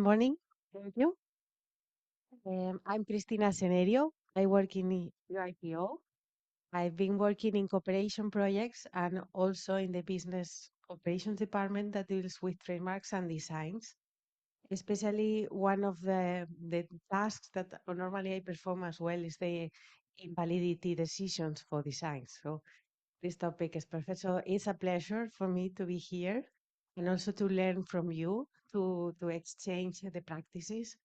morning. Thank you. I'm Cristina Senerio. I work in the UIPO. I've been working in cooperation projects and also in the business operations department that deals with trademarks and designs. Especially one of the tasks that normally I perform as well is the invalidity decisions for designs. So this topic is perfect. So it's a pleasure for me to be here and also to learn from you, to exchange the practices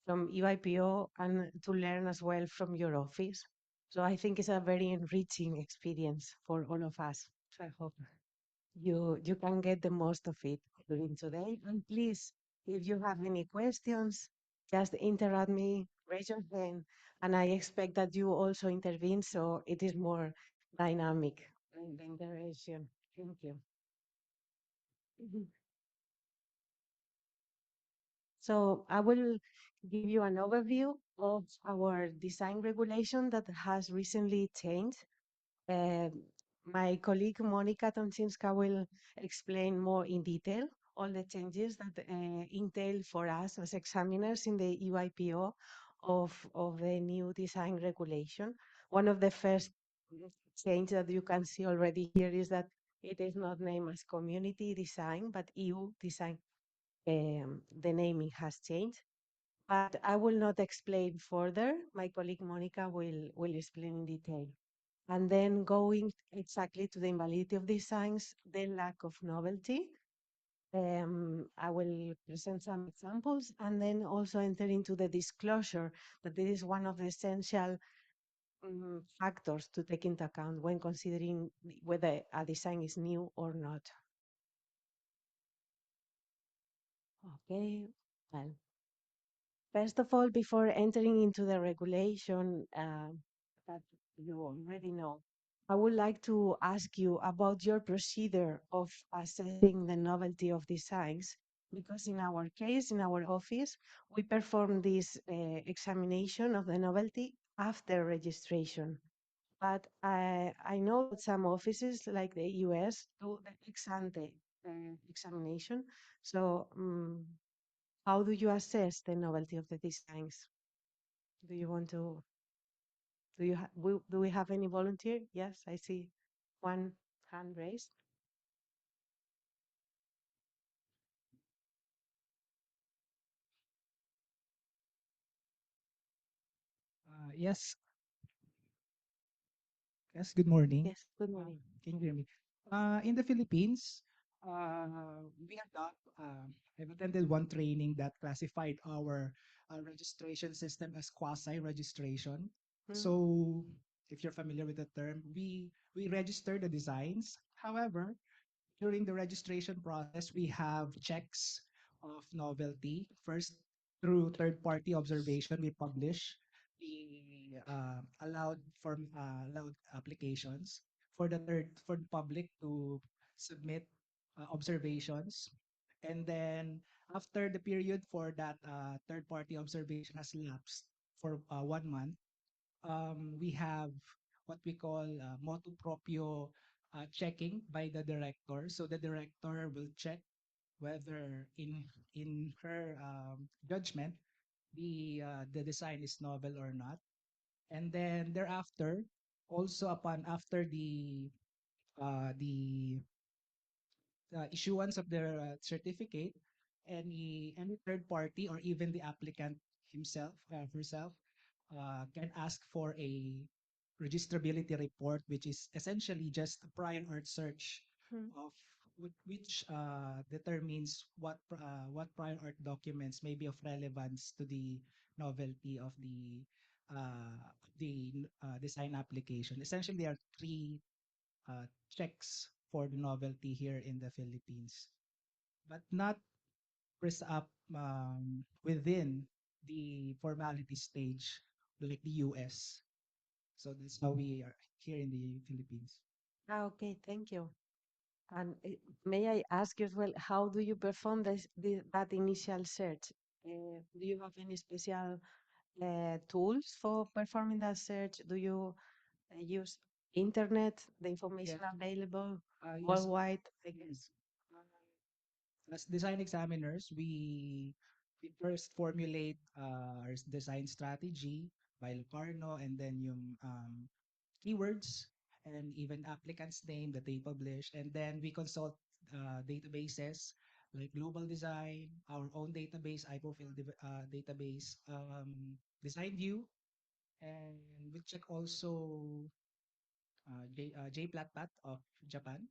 from UIPO and to learn as well from your office. So I think it's a very enriching experience for all of us. So I hope you can get the most of it during today. And please, if you have any questions, just interrupt me, raise your hand, and I expect that you also intervene so it is more dynamic in the interaction. Thank you. Mhm. So I will give you an overview of our design regulation that has recently changed. Uh, my colleague Monica Tomczynska will explain more in detail all the changes that entail for us as examiners in the UIPO of the new design regulation. One of the first change that you can see already here is that it is not named as community design, but EU design. The naming has changed. But I will not explain further. My colleague Monica will explain in detail. And then going exactly to the invalidity of designs, the lack of novelty. I will present some examples and then also enter into the disclosure that this is one of the essential factors to take into account when considering whether a design is new or not. Okay, well, first of all, before entering into the regulation that you already know, I would like to ask you about your procedure of assessing the novelty of designs, because in our case, in our office, we perform this examination of the novelty after registration. But I know that some offices, like the US, do the ex ante examination. So, how do you assess the novelty of the designs? Do you want to, do we have any volunteer? Yes, I see one hand raised. Yes, yes, good morning. Yes, good morning. Can you hear me? In the Philippines, we adopt, I've attended one training that classified our registration system as quasi-registration. Mm, So, if you're familiar with the term, we register the designs. However, during the registration process, we have checks of novelty. First, through third-party observation, we publish the allowed applications for the public to submit observations. And then after the period for that third-party observation has lapsed for 1 month, we have what we call motu proprio checking by the director. So the director will check whether in her judgment the design is novel or not, and then thereafter, also upon after the issuance of the certificate, any third party or even the applicant himself herself can ask for a registrability report, which is essentially just a prior art search mm. of which determines what prior art documents may be of relevance to the novelty of the design application. Essentially, there are three checks for the novelty here in the Philippines, but not press up within the formality stage like the US. So that's how we are here in the Philippines. Okay, thank you. And may I ask you as well, how do you perform that initial search? Do you have any special tools for performing that search? Do you use internet, the information Yes, available yes. worldwide? I guess. As design examiners, we first formulate our design strategy by Locarno, and then yung keywords and even applicant's name that they publish. And then we consult databases like Global Design, our own database, database, Design View, and we check also JPlatPat of Japan.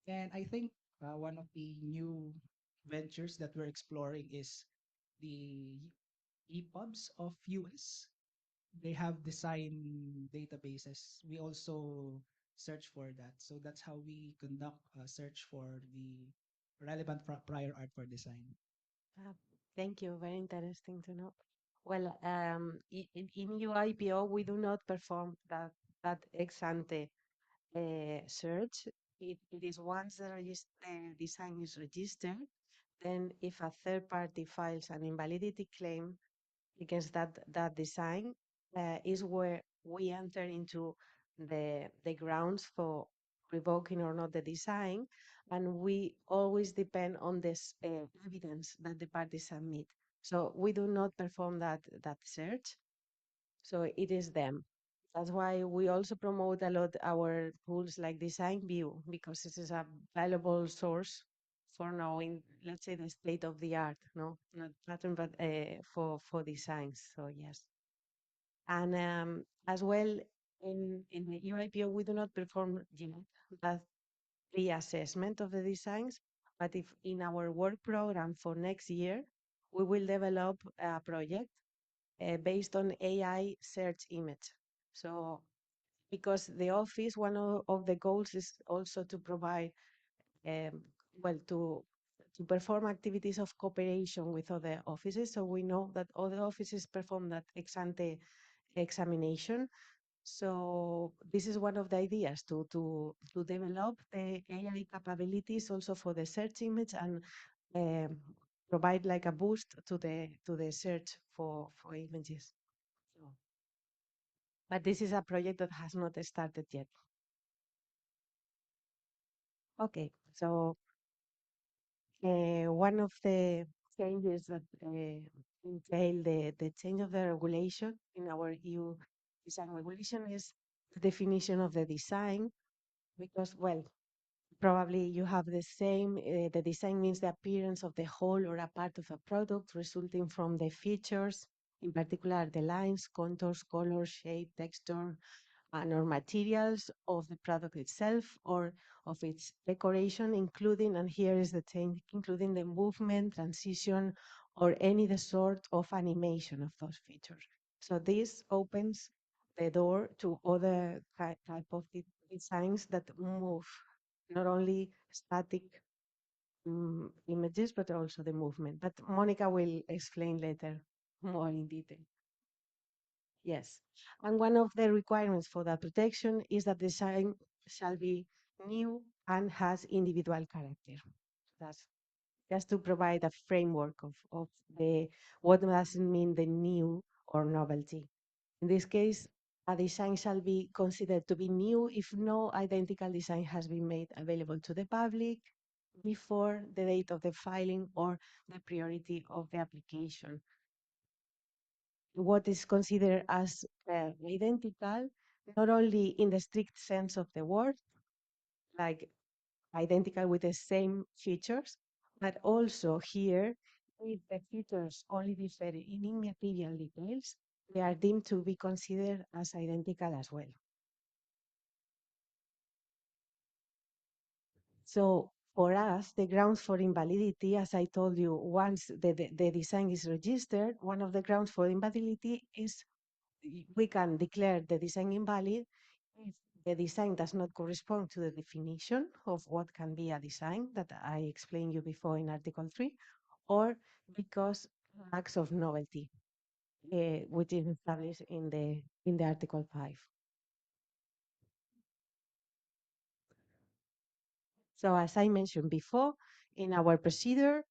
And I think one of the new ventures that we're exploring is the EPUBs of US. They have design databases. We also search for that. So that's how we conduct a search for the relevant prior art for design. Ah, thank you. Very interesting to know. Well, in UIPO, we do not perform that ex ante search. It is once the design is registered, then if a third party files an invalidity claim against that design, is where we enter into the grounds for revoking or not the design, and we always depend on this evidence that the parties submit. So we do not perform that search. So it is them. That's why we also promote a lot our tools like Design View, because this is a valuable source for knowing, let's say, the state of the art, no, not pattern, but for designs. So yes, and as well in the UIPO, we do not perform yet that reassessment of the designs, but if in our work program for next year, we will develop a project based on AI search image. So because the office, one of the goals is also to provide, um, well, to perform activities of cooperation with other offices. So we know that other offices perform that ex ante examination. So this is one of the ideas to develop the AI capabilities also for the search image and um, provide like a boost to the search for images. So, but this is a project that has not started yet. Okay, so one of the changes that entail the change of the regulation in our EU design regulation is the definition of the design, because, well, probably you have the same, the design means the appearance of the whole or a part of a product resulting from the features, in particular the lines, contours, color, shape, texture, and/or materials of the product itself or of its decoration, including, and here is the thing, including the movement, transition, or any the sort of animation of those features. So this opens the door to other type of designs that move, not only static images, but also the movement. But Monica will explain later more in detail. Yes. And one of the requirements for that protection is that design shall be new and has individual character. That's just to provide a framework of the what does it mean the new or novelty. In this case, a design shall be considered to be new if no identical design has been made available to the public before the date of the filing or the priority of the application. What is considered as identical, not only in the strict sense of the word, like identical with the same features, but also here, if the features only differ in immaterial details, they are deemed to be considered as identical as well. So for us, the grounds for invalidity, as I told you, once the design is registered, one of the grounds for invalidity is we can declare the design invalid if the design does not correspond to the definition of what can be a design that I explained you before in Article 3, or because acts of novelty, which is established in the Article 5. So as I mentioned before, in our procedure,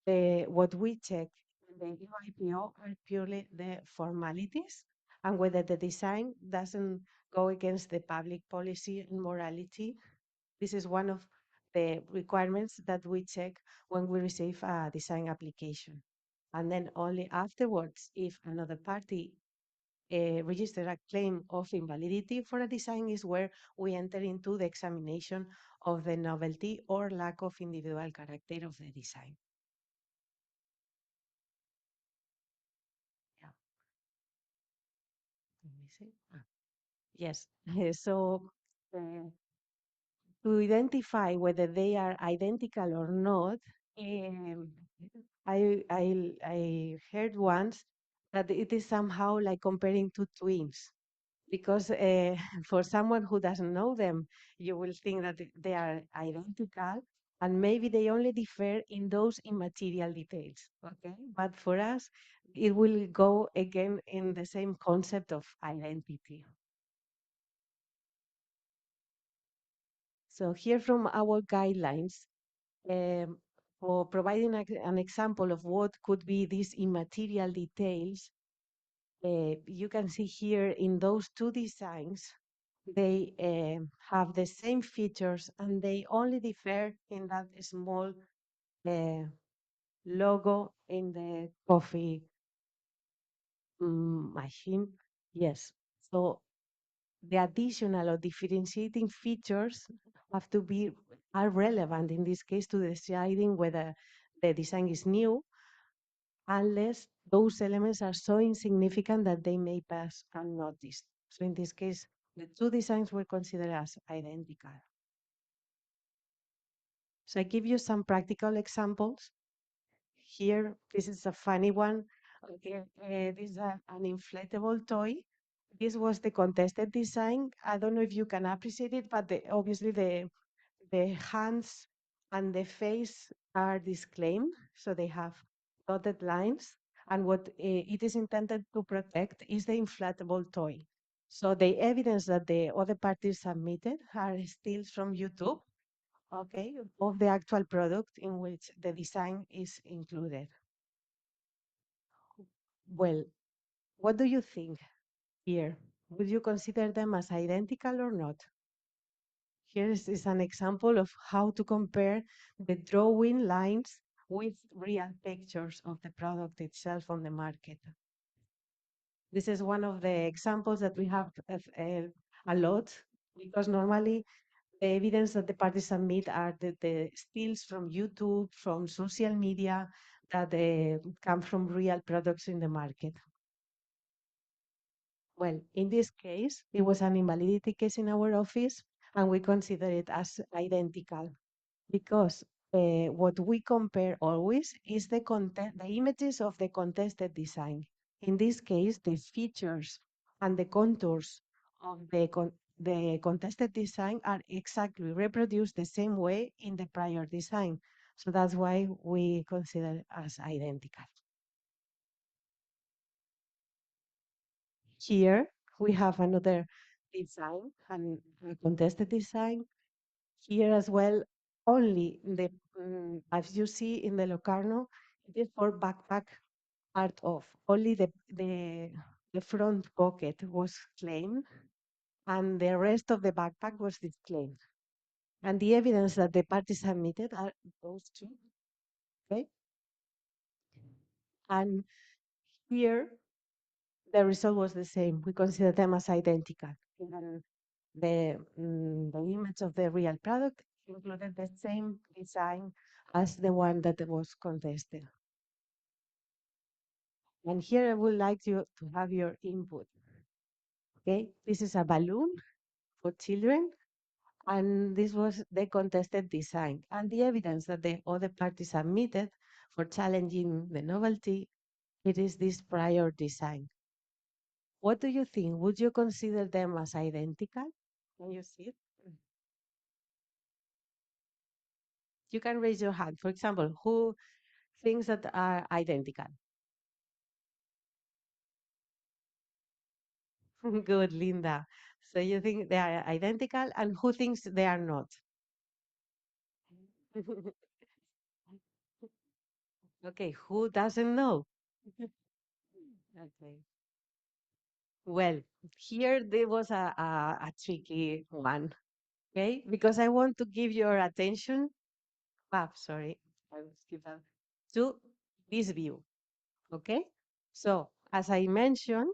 what we check in the UIPO are purely the formalities and whether the design doesn't go against the public policy and morality. This is one of the requirements that we check when we receive a design application. And then only afterwards, if another party register a claim of invalidity for a design, is where we enter into the examination of the novelty or lack of individual character of the design. Yeah. Let me see. Yes. So uh, to identify whether they are identical or not, um, I heard once that it is somehow like comparing two twins, because for someone who doesn't know them, you will think that they are identical, and maybe they only differ in those immaterial details. Okay, but for us, it will go again in the same concept of identity. So here from our guidelines, um, for providing an example of what could be these immaterial details, you can see here in those two designs, they have the same features and they only differ in that small uh, logo in the coffee machine. Yes. So the additional or differentiating features have to be are relevant in this case to deciding whether the design is new, unless those elements are so insignificant that they may pass unnoticed. So in this case, the two designs were considered as identical. So I give you some practical examples. Here, this is a funny one. Okay, this is an inflatable toy. This was the contested design. I don't know if you can appreciate it, but obviously the hands and the face are disclaimed, so they have dotted lines. And what it is intended to protect is the inflatable toy. So the evidence that the other parties submitted are stills from YouTube, okay, of the actual product in which the design is included. Well, what do you think here? Would you consider them as identical or not? Here is an example of how to compare the drawing lines with real pictures of the product itself on the market. This is one of the examples that we have a lot, because normally the evidence that the parties submit are the stills from YouTube, from social media that come from real products in the market. Well, in this case, it was an invalidity case in our office, and we consider it as identical because what we compare always is the images of the contested design. In this case, the features and the contours of the contested design are exactly reproduced the same way in the prior design. So that's why we consider as identical. Here we have another design and a contested design. Here as well, only as you see in the Locarno, it is for backpack part of. Only the front pocket was claimed, and the rest of the backpack was disclaimed. And the evidence that the parties submitted are those two. Okay. And here the result was the same. We consider them as identical. Even the image of the real product included the same design as the one that was contested. And here I would like you to have your input. Okay, this is a balloon for children, and this was the contested design. And the evidence that the other parties submitted for challenging the novelty, it is this prior design. What do you think? Would you consider them as identical? Can you see it? You can raise your hand. For example, who thinks that are identical? Good, Linda. So you think they are identical, and who thinks they are not? Okay, who doesn't know? Okay. Well, here there was a tricky one, okay? Because I want to give your attention, sorry, I will skip that, to this view. Okay? So, as I mentioned,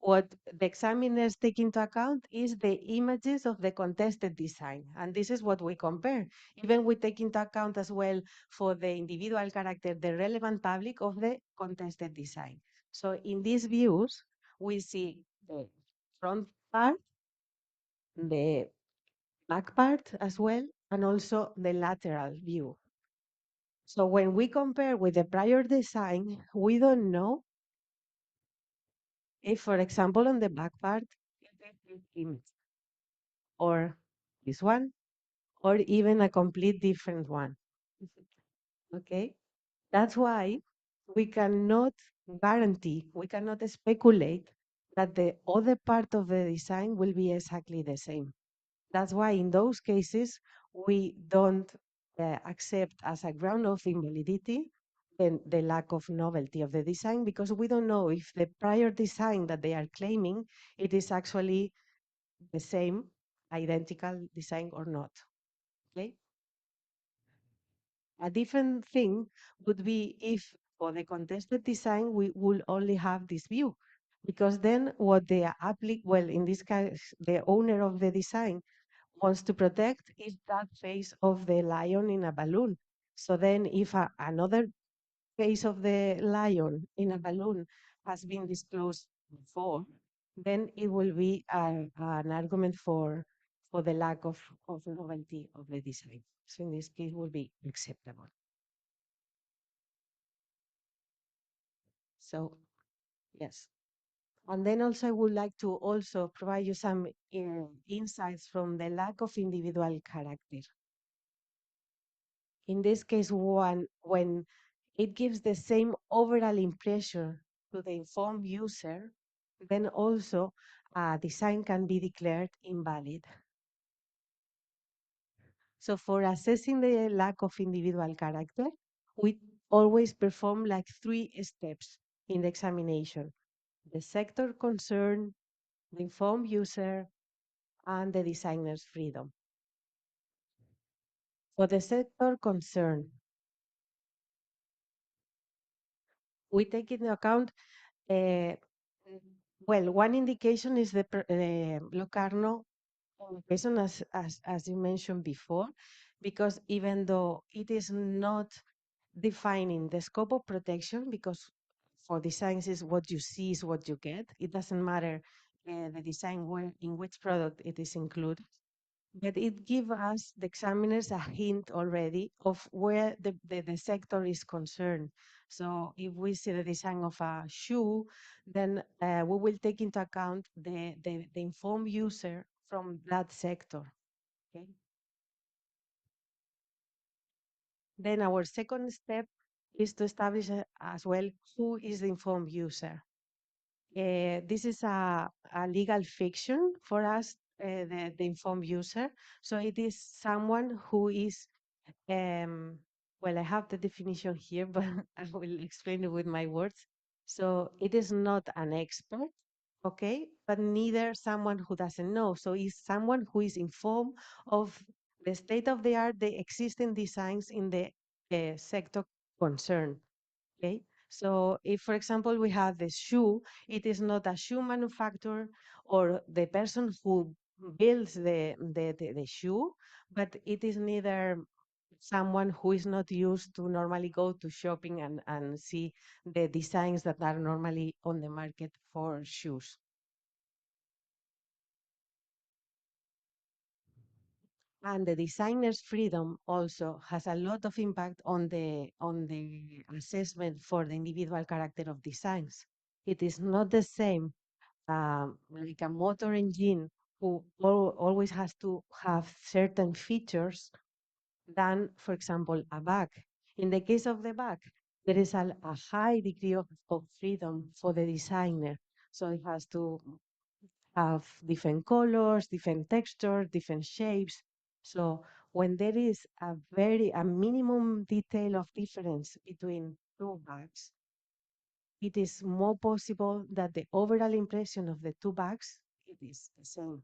what the examiners take into account is the images of the contested design. And this is what we compare. Even we take into account as well for the individual character, the relevant public of the contested design. So in these views, we see the front part, the back part as well, and also the lateral view. So when we compare with the prior design, we don't know if, for example, on the back part, it is this image or this one, or even a complete different one. Okay? That's why we cannot guarantee, we cannot speculate that the other part of the design will be exactly the same. That's why in those cases, we don't accept as a ground of invalidity the lack of novelty of the design, because we don't know if the prior design that they are claiming, it is actually the same identical design or not. Okay. A different thing would be if for the contested design we will only have this view, because then what the applicant, well, in this case, the owner of the design wants to protect is that face of the lion in a balloon. So then if another face of the lion in a balloon has been disclosed before, then it will be an argument for the lack of novelty of the design. So in this case, will be acceptable. So yes. And then also I would like to also provide you some insights from the lack of individual character. In this case, when it gives the same overall impression to the informed user, then also a design can be declared invalid. So for assessing the lack of individual character, we always perform like 3 steps in the examination: the sector concerned, the informed user, and the designer's freedom. For the sector concerned, we take into account, uh, well, one indication is the Locarno indication, as you mentioned before, because even though it is not defining the scope of protection, because for designs is what you see is what you get. It doesn't matter the design where in which product it is included, but it gives us, the examiners, a hint already of where the sector is concerned. So if we see the design of a shoe, then we will take into account the informed user from that sector. Okay. Then our second step is to establish as well who is the informed user. This is a legal fiction for us, the informed user. So it is someone who is, um, well, I have the definition here, but I will explain it with my words. So it is not an expert, okay, but neither someone who doesn't know. So it's someone who is informed of the state of the art, the existing designs in the sector concerned. Okay. So if, for example, we have the shoe, it is not a shoe manufacturer or the person who builds the shoe, but it is neither someone who is not used to normally go to shopping and see the designs that are normally on the market for shoes. And the designer's freedom also has a lot of impact on the assessment for the individual character of designs. It is not the same like a motor engine who always has to have certain features than, for example, a bag. In the case of the bag, there is a high degree of freedom for the designer. So it has to have different colors, different textures, different shapes. So when there is a minimum detail of difference between two bags, it is more possible that the overall impression of the two bags it is the same.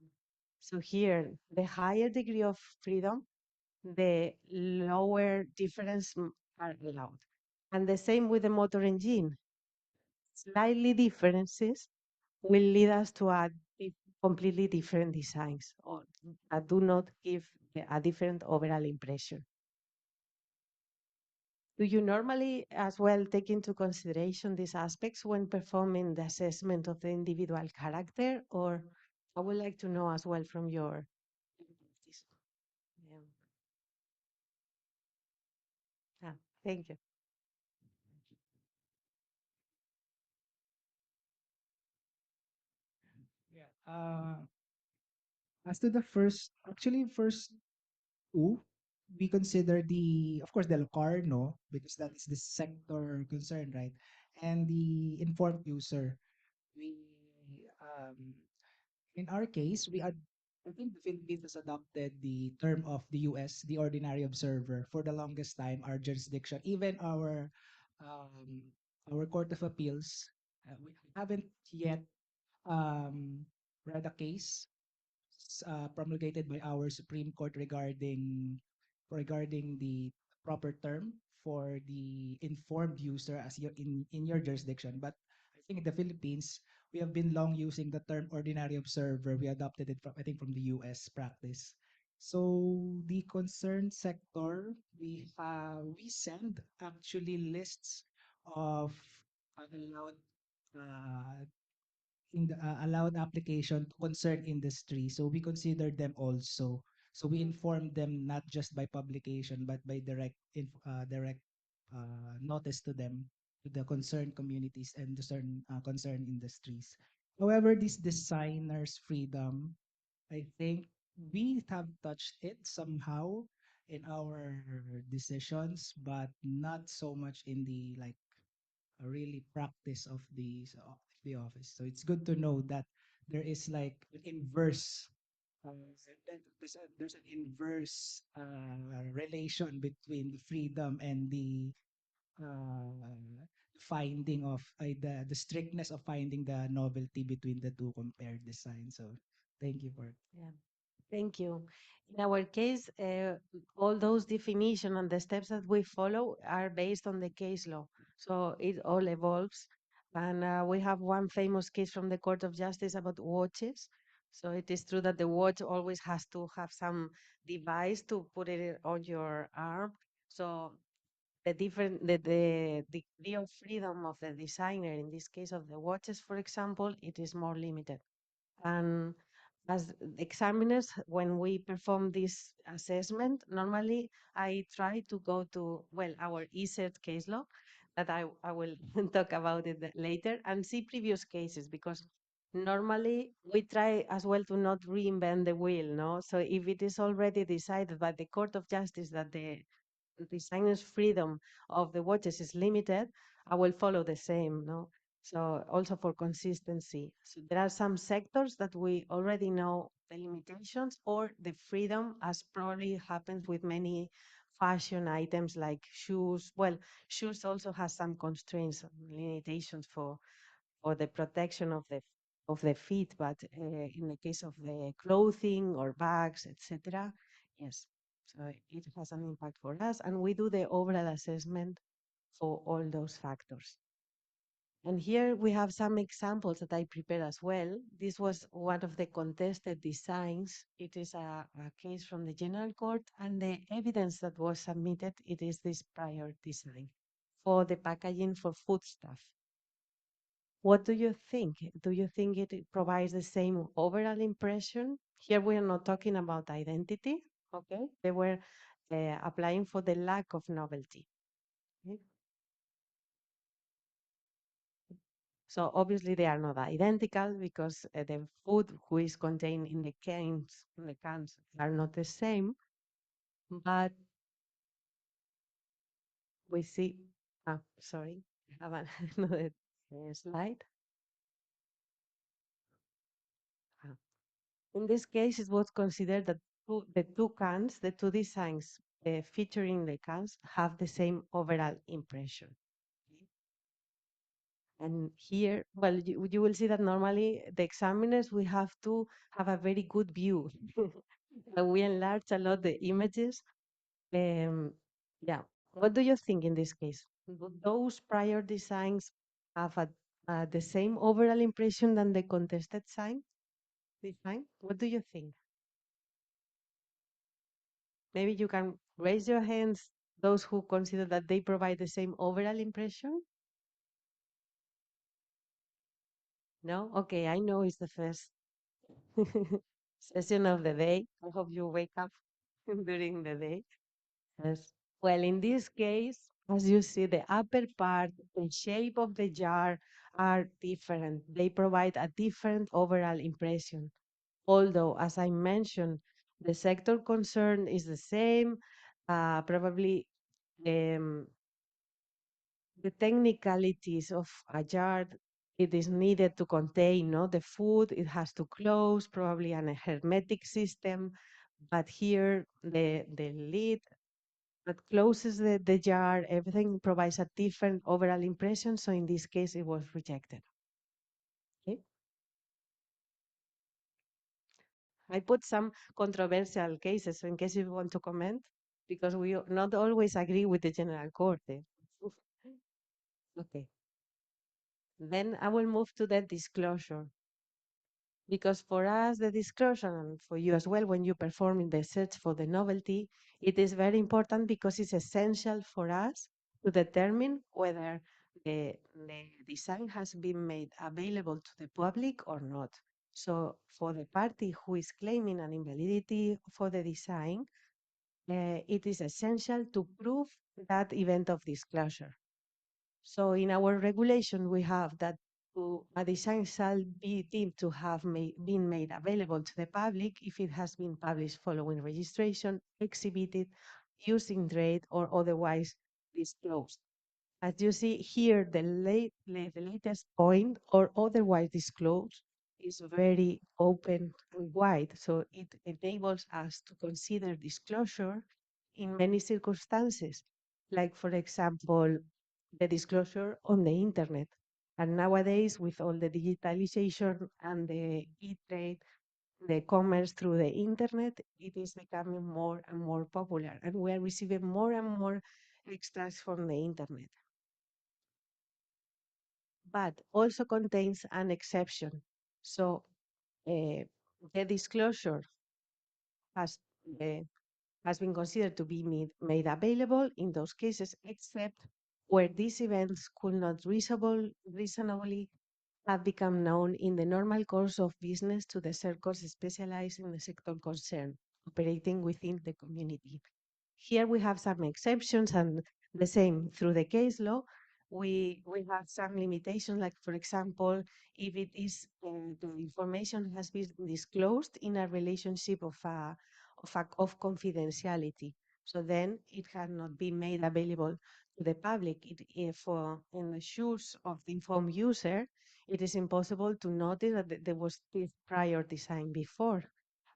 So here, the higher degree of freedom, the lower difference are allowed. And the same with the motor engine. slightly differences will lead us to completely different designs or that do not give a different overall impression. Do you normally as well take into consideration these aspects when performing the assessment of the individual character? Or I would like to know as well from your practice. Yeah. Ah, thank you. Yeah. As to the first two, we consider of course, the Locarno, because that is the sector concern, right? And the informed user. We, um, in our case, I think the Philippines has adopted the term of the US, the ordinary observer, for the longest time, our jurisdiction, even um, our Court of Appeals. We haven't yet um, read a case promulgated by our Supreme Court regarding the proper term for the informed user as in your jurisdiction. But I think in the Philippines, we have been long using the term ordinary observer. We adopted it from, I think, from the US practice. So the concerned sector, we send actually lists of allowed uh, in the allowed application to concerned industry. So we consider them also. So we inform them not just by publication but by direct notice to them, to the concerned communities and the certain concerned industries. However, this designer's freedom, I think we have touched it somehow in our decisions, but not so much in the like a really practice of the office. So it's good to know that there is like an inverse there's an inverse relation between the freedom and the finding of the strictness of finding the novelty between the two compared designs. So thank you for Yeah. Thank you. In our case, all those definition and the steps that we follow are based on the case law. So it all evolves. And we have one famous case from the Court of Justice about watches. So it is true that the watch always has to have some device to put it on your arm. So the degree of freedom of the designer, in this case of the watches, for example, it is more limited. And as examiners, when we perform this assessment, normally I try to go to, well, our ESET case law, that I will talk about it later, and see previous cases, because normally we try as well to not reinvent the wheel, no? So if it is already decided by the Court of Justice that the designer's freedom of the watches is limited, I will follow the same, no? So also for consistency. So there are some sectors that we already know the limitations or the freedom, as probably happens with many fashion items like shoes. Well, shoes also has some constraints, limitations for the protection of the feet, but in the case of the clothing or bags, etc., yes. So it has an impact for us, and we do the overall assessment for all those factors. And here we have some examples that I prepared as well. This was one of the contested designs. It is a case from the General Court, and the evidence that was submitted, it is this prior design for the packaging for foodstuff. What do you think? Do you think it provides the same overall impression? Here we are not talking about identity, okay? They were applying for the lack of novelty. Okay? So obviously they are not identical because the food who is contained in the cans are not the same. But we see, sorry, I have another slide. Ah. In this case, it was considered that the two designs featuring the cans have the same overall impression. And here, well, you will see that normally the examiners, we have to have a very good view. We enlarge a lot the images. Yeah. What do you think in this case? Would those prior designs have a the same overall impression than the contested sign design? What do you think? Maybe you can raise your hands, those who consider that they provide the same overall impression. No? Okay, I know it's the first session of the day. I hope you wake up during the day. Yes. Well, in this case, as you see, the upper part, the shape of the jar are different. They provide a different overall impression. Although, as I mentioned, the sector concern is the same, probably um, the technicalities of a jar, it is needed to contain, no, the food, it has to close, probably an hermetic system, but here the lid that closes the jar, everything provides a different overall impression. So in this case, it was rejected. Okay. I put some controversial cases so in case you want to comment, because we not always agree with the general court. Okay. Then I will move to the disclosure. Because for us, the disclosure, and for you as well, when you perform in the search for the novelty, it is very important because it's essential for us to determine whether the design has been made available to the public or not. So for the party who is claiming an invalidity for the design, it is essential to prove that event of disclosure. So in our regulation, we have that a design shall be deemed to have been made available to the public if it has been published following registration, exhibited, used in trade, or otherwise disclosed. As you see here, the latest point or otherwise disclosed is very open and wide. So it enables us to consider disclosure in many circumstances, like, for example, the disclosure on the internet. And nowadays, with all the digitalization and the e-trade, the commerce through the internet, it is becoming more and more popular. And we are receiving more and more extracts from the internet, but also contains an exception. So the disclosure has uh, has been considered to be made available in those cases, except where these events could not reasonably have become known in the normal course of business to the circles specialized in the sector concerned, operating within the community. Here we have some exceptions, and the same through the case law. We have some limitations, like, for example, if it is the information has been disclosed in a relationship of confidentiality. So then it cannot be made available to the public. If in the shoes of the informed user, it is impossible to notice that there was this prior design before.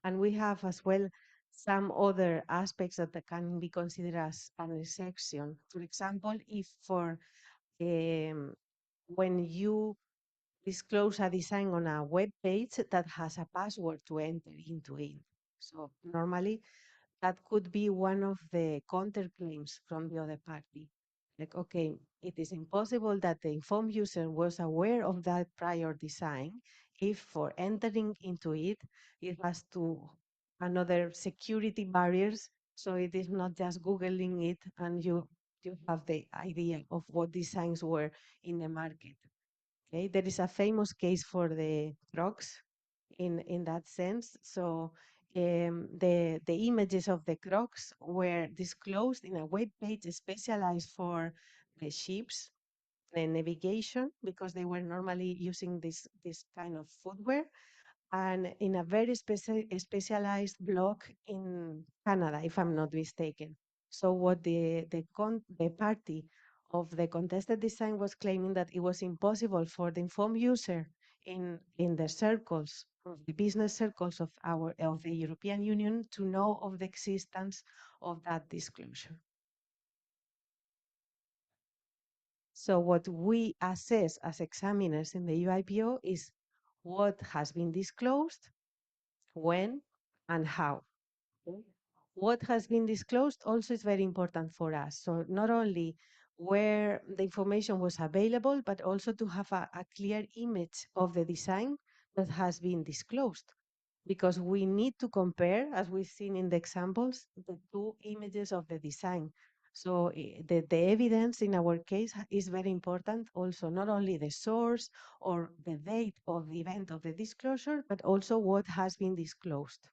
And we have as well some other aspects that can be considered as an exception. For example, if for when you disclose a design on a web page that has a password to enter into it. So normally that could be one of the counterclaims from the other party. Like, okay, it is impossible that the informed user was aware of that prior design if for entering into it, it has to another security barriers. So it is not just Googling it and you have the idea of what designs were in the market. Okay, there is a famous case for the Crocs in that sense. So the images of the Crocs were disclosed in a web page specialized for the ships, the navigation, because they were normally using this kind of footwear, and in a very specialized blog in Canada, if I'm not mistaken. So what the party of the contested design was claiming that it was impossible for the informed user in the circles of the business circles of the European Union to know of the existence of that disclosure. So what we assess as examiners in the UIPO is what has been disclosed, when, and how. Okay. What has been disclosed also is very important for us. So not only where the information was available, but also to have a clear image of the design that has been disclosed. Because we need to compare, as we've seen in the examples, the two images of the design. So the evidence in our case is very important also, not only the source or the date of the event of the disclosure, but also what has been disclosed.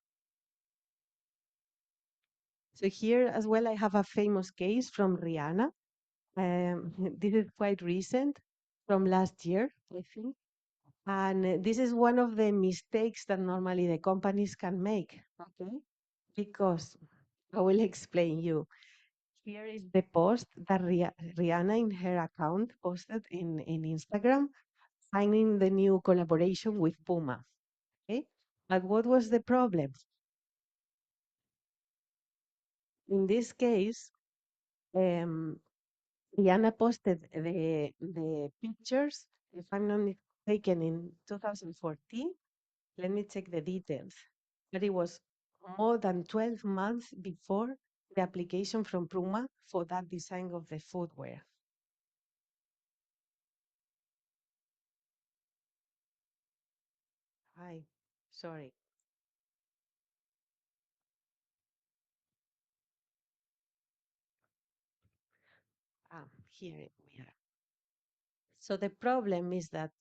So here as well, I have a famous case from Rihanna. This is quite recent, from last year, I think. And this is one of the mistakes that normally the companies can make, okay? Because I will explain you. Here is the post that Rihanna in her account posted in Instagram, signing the new collaboration with Puma, okay? But what was the problem? In this case, um, Rihanna posted the pictures, if I'm not mistaken, in 2014. Let me check the details. But it was more than 12 months before the application from Puma for that design of the footwear. Hi, sorry. Here we are. So the problem is that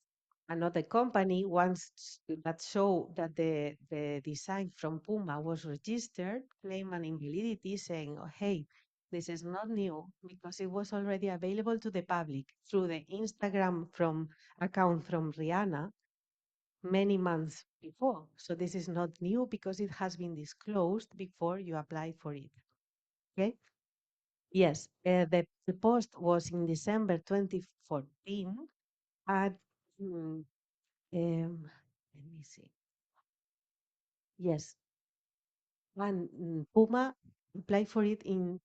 another company wants that show that the design from Puma was registered, claim an invalidity, saying, oh, hey, this is not new because it was already available to the public through the Instagram from account from Rihanna many months before. So this is not new because it has been disclosed before you apply for it. Okay. Yes, the post was in December 2014 at let me see. Yes, and Puma applied for it in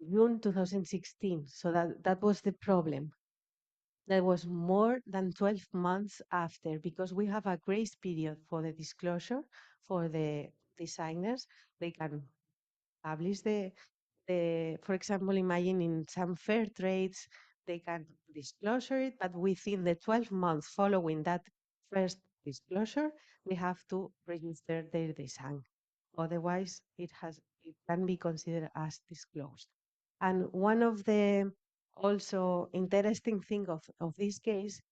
June 2016. So that was the problem. That was more than 12 months after, because we have a grace period for the disclosure for the designers. They can publish for example, imagine in some fair trades, they can disclosure it, but within the 12 months following that first disclosure, they have to register their design. Otherwise, it can be considered as disclosed. And one of the also interesting thing of this case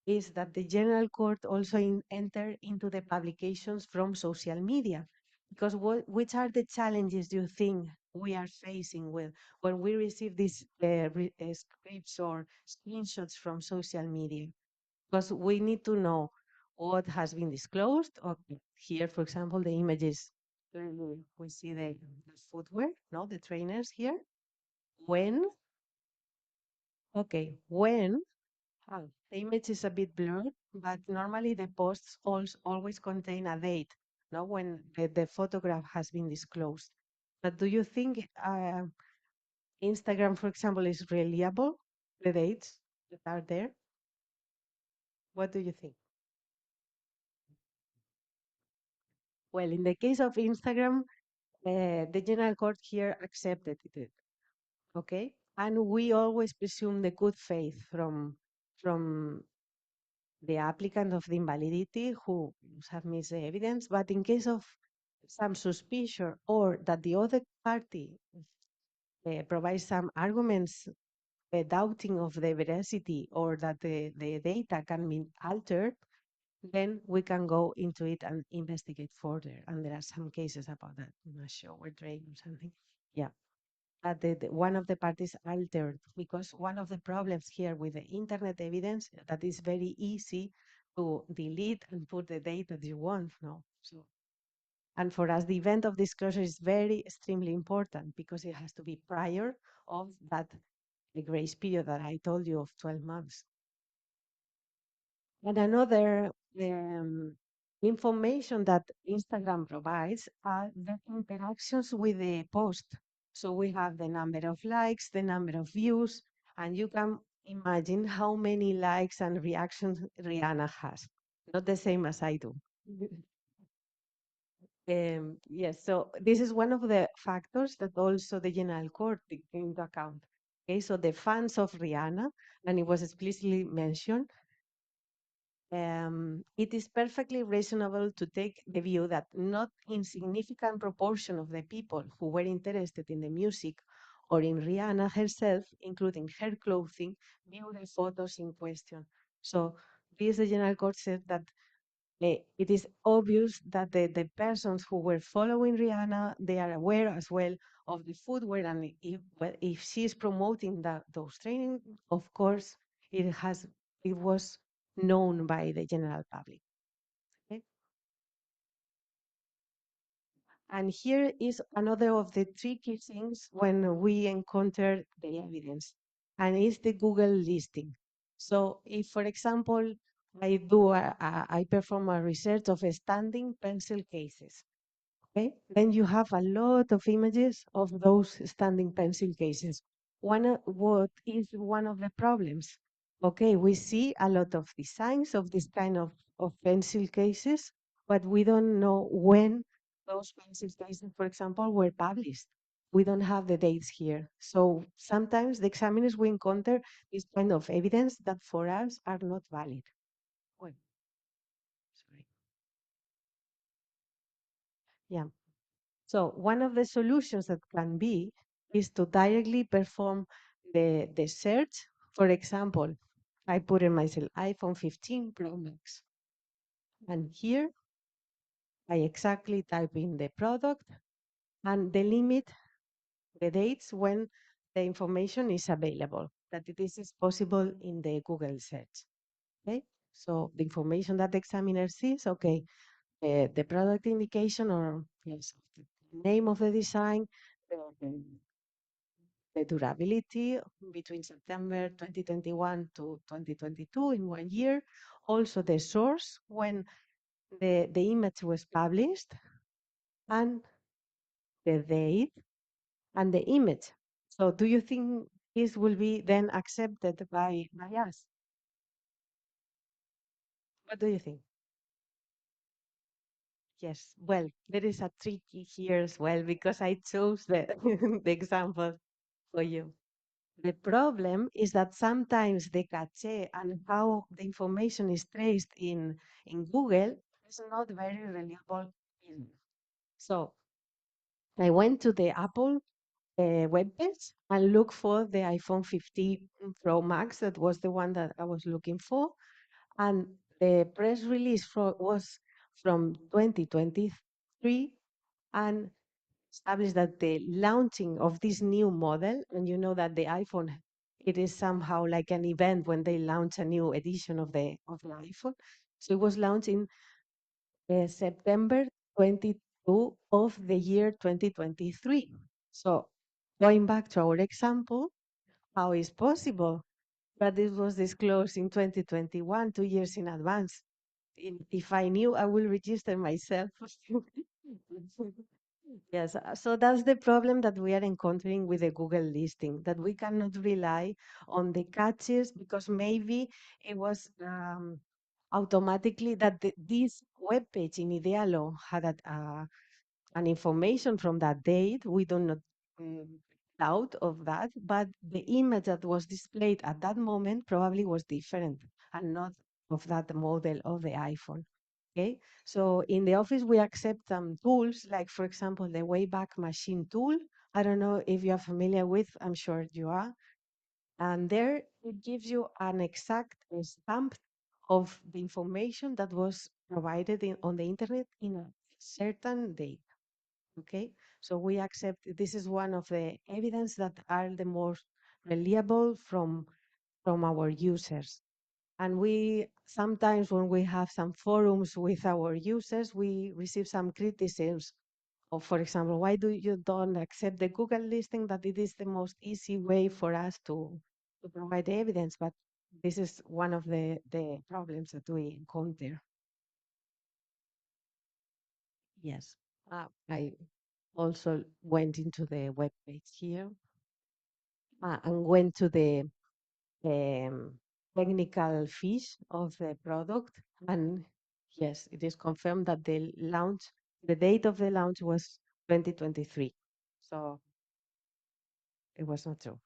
is that the General Court also entered into the publications from social media. Because which are the challenges you think we are facing with when we receive these scripts or screenshots from social media? Because we need to know what has been disclosed. Okay, here, for example, the images, clearly we see the footwear, no, the trainers here. When, okay, when the image is a bit blurred, but normally the posts also always contain a date, no, when the photograph has been disclosed. But do you think Instagram, for example, is reliable, the dates that are there? What do you think? Well, in the case of Instagram, the General Court here accepted it, okay? And we always presume the good faith from the applicant of the invalidity who submits the evidence, but in case of some suspicion or that the other party provides some arguments doubting of the veracity or that the data can be altered, then we can go into it and investigate further. And there are some cases about that. I'm not sure, or train or something. Yeah. But one of the parties altered, because one of the problems here with the internet evidence that is very easy to delete and put the date that you want. No, so and for us the event of disclosure is very extremely important because it has to be prior of that the grace period that I told you of 12 months. And another information that Instagram provides are the interactions with the post. So we have the number of likes, the number of views, and you can imagine how many likes and reactions Rihanna has. Not the same as I do. Yes, so this is one of the factors that also the General Court took into account. Okay, so the fans of Rihanna, and it was explicitly mentioned, it is perfectly reasonable to take the view that not insignificant proportion of the people who were interested in the music or in Rihanna herself, including her clothing, view the photos in question. So this the general court said that it is obvious that the persons who were following Rihanna, they are aware as well of the footwear, and if, well, if she is promoting those training, of course, it was known by the general public. Okay? And here is another of the tricky things when we encounter the evidence, and it's the Google listing. So if, for example, I perform a research of standing pencil cases. Okay, then you have a lot of images of those standing pencil cases. What is one of the problems? Okay, we see a lot of designs of this kind of pencil cases, but we don't know when those pencil cases, for example, were published. We don't have the dates here. So sometimes the examiners will encounter this kind of evidence that for us are not valid. Well, sorry. Yeah. So one of the solutions that can be is to directly perform the search. For example, I put in myself iPhone 15 Pro Max. And here I exactly type in the product and delimit the dates when the information is available, that this is possible in the Google search. Okay. So the information that the examiner sees, okay, the product indication or yes, the name of the design, the the durability between September 2021 to 2022 in 1 year. Also the source when the image was published and the date and the image. So do you think this will be then accepted by us? What do you think? Yes, well, there is a tricky here as well because I chose the, the example for you. The problem is that sometimes the cache and how the information is traced in Google is not very reliable either. So I went to the Apple webpage and looked for the iPhone 15 Pro Max. That was the one that I was looking for. And the press release was from 2023 and established that the launching of this new model, and you know that the iPhone, it is somehow like an event when they launch a new edition of the iPhone. So it was launched in September 22 of the year 2023. So going back to our example, how is possible that this was disclosed in 2021, 2 years in advance? If I knew, I will register myself. Yes, so that's the problem that we are encountering with the Google listing, that we cannot rely on the catches because maybe it was automatically that this web page in Idealo had an information from that date. We do not mm, doubt of that, but the image that was displayed at that moment probably was different and not of that model of the iPhone. Okay, so in the office we accept some tools, like for example the Wayback Machine tool. I don't know if you are familiar with. I'm sure you are. And there it gives you an exact stamp of the information that was provided on the internet in a certain date. Okay, so we accept this is one of the evidence that are the most reliable from our users. And we sometimes, when we have some forums with our users, we receive some criticisms of, for example, why do you don't accept the Google listing that it is the most easy way for us to provide evidence? But this is one of the problems that we encounter. Yes. I also went into the web page here and went to the um, technical fiche of the product. And yes, it is confirmed that the date of the launch was 2023. So it was not true.